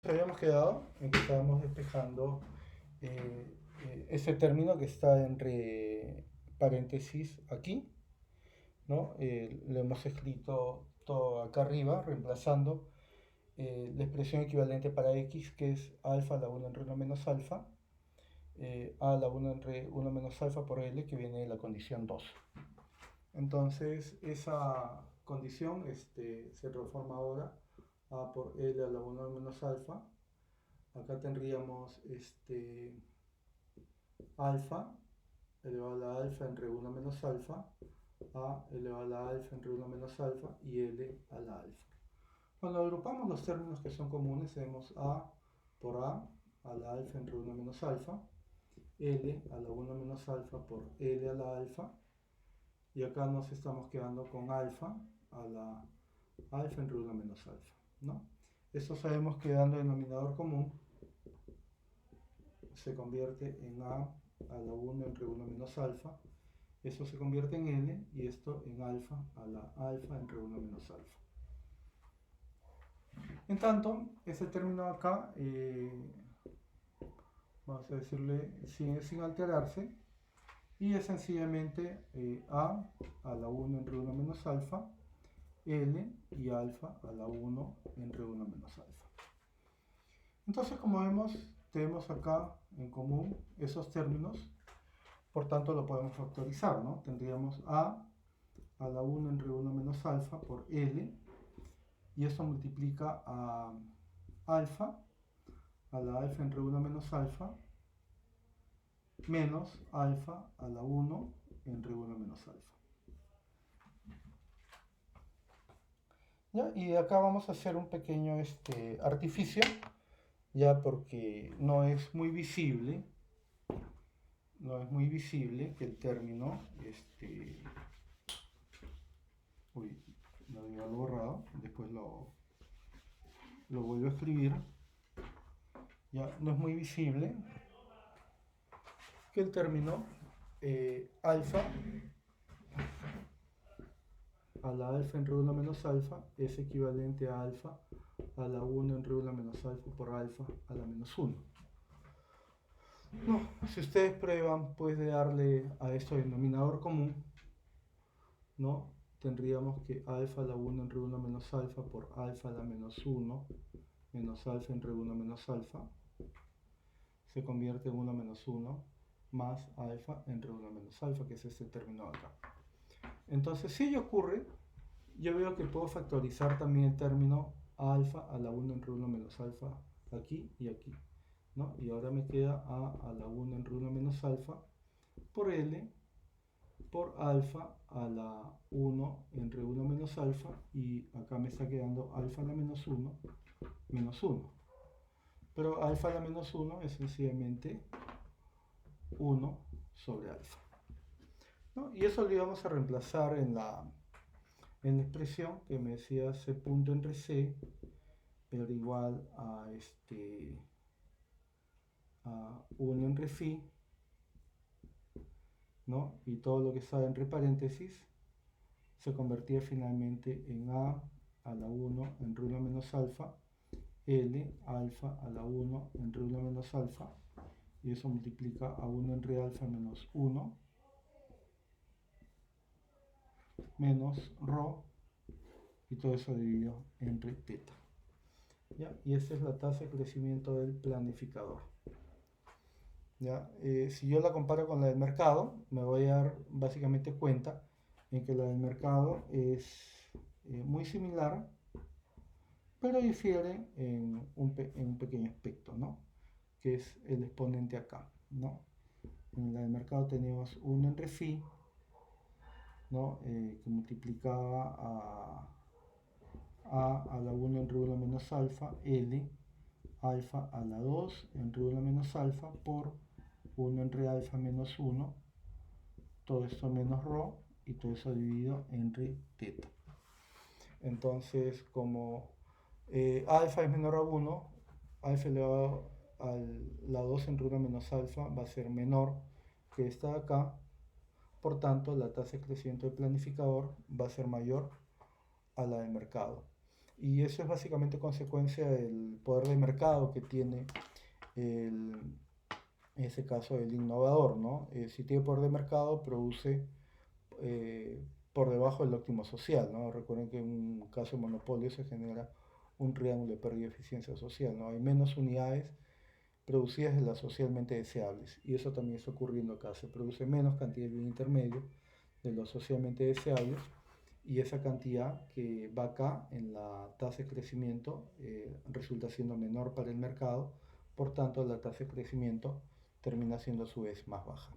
Habíamos quedado en que estábamos despejando ese término que está entre paréntesis aquí, ¿no? Lo hemos escrito todo acá arriba, reemplazando la expresión equivalente para x, que es alfa a la 1 entre 1 menos alfa, a la 1 entre 1 menos alfa por l, que viene de la condición 2. Entonces, esa condición se transforma ahora a por l a la 1 menos alfa. Acá tendríamos alfa elevado a la alfa entre 1 menos alfa, a elevado a la alfa entre 1 menos alfa y l a la alfa. Cuando agrupamos los términos que son comunes, tenemos a por a la alfa entre 1 menos alfa, l a la 1 menos alfa por l a la alfa, y acá nos estamos quedando con alfa a la alfa entre 1 menos alfa, ¿no? Esto sabemos que dando denominador común se convierte en a la 1 entre 1 menos alfa, eso se convierte en n y esto en alfa a la alfa entre 1 menos alfa. En tanto, ese término acá, vamos a decirle, sigue sin alterarse y es sencillamente a la 1 entre 1 menos alfa, l y alfa a la 1 entre 1 menos alfa. Entonces, como vemos, tenemos acá en común esos términos, por tanto lo podemos factorizar, ¿no? Tendríamos a la 1 entre 1 menos alfa por l, y eso multiplica a alfa a la alfa entre 1 menos alfa menos alfa a la 1 entre 1 menos alfa. ¿Ya? Y acá vamos a hacer un pequeño artificio, ya porque no es muy visible que el término, uy, lo había borrado, después lo vuelvo a escribir, ya no es muy visible que el término alfa a la alfa entre 1 menos alfa es equivalente a alfa a la 1 entre 1 menos alfa por alfa a la menos 1. No, si ustedes prueban, pues de darle a esto denominador común, ¿no? Tendríamos que alfa a la 1 entre 1 menos alfa por alfa a la menos 1 menos alfa entre 1 menos alfa se convierte en 1 menos 1 más alfa entre 1 menos alfa, que es este término de acá. Entonces, si ello ocurre, yo veo que puedo factorizar también el término alfa a la 1 entre 1 menos alfa aquí y aquí, ¿no? Y ahora me queda a la 1 entre 1 menos alfa por l por alfa a la 1 entre 1 menos alfa, y acá me está quedando alfa a la menos 1 menos 1. Pero alfa a la menos 1 es sencillamente 1 sobre alfa, ¿no? Y eso lo íbamos a reemplazar en la expresión que me decía c punto entre c era igual a 1 entre phi, ¿no? Y todo lo que estaba entre paréntesis se convertía finalmente en a la 1 entre 1 menos alfa, l alfa a la 1 entre 1 menos alfa, y eso multiplica a 1 entre alfa menos 1 menos rho, y todo eso dividido entre teta. ¿Ya? Y esta es la tasa de crecimiento del planificador. ¿Ya? Si yo la comparo con la del mercado, me voy a dar básicamente cuenta en que la del mercado es muy similar, pero difiere en un pequeño aspecto, ¿no? Que es el exponente acá, ¿no? En la del mercado teníamos 1 entre phi, ¿no? Que multiplicaba a la 1 entre 1 menos alfa, l alfa a la 2 entre 1 menos alfa por 1 entre alfa menos 1, todo esto menos rho, y todo eso dividido entre teta. Entonces, como alfa es menor a 1, alfa elevado a la 2 entre 1 menos alfa va a ser menor que esta de acá, por tanto la tasa de crecimiento del planificador va a ser mayor a la del mercado. Y eso es básicamente consecuencia del poder de mercado que tiene el, en ese caso el innovador, ¿no? Si tiene poder de mercado, produce eh, por debajo del óptimo social, ¿no? Recuerden que en un caso de monopolio se genera un triángulo de pérdida de eficiencia social, ¿no? Hay menos unidades producidas de las socialmente deseables. Y eso también está ocurriendo acá. Se produce menos cantidad de bien intermedio de los socialmente deseables y esa cantidad que va acá en la tasa de crecimiento resulta siendo menor para el mercado, por tanto la tasa de crecimiento termina siendo a su vez más baja.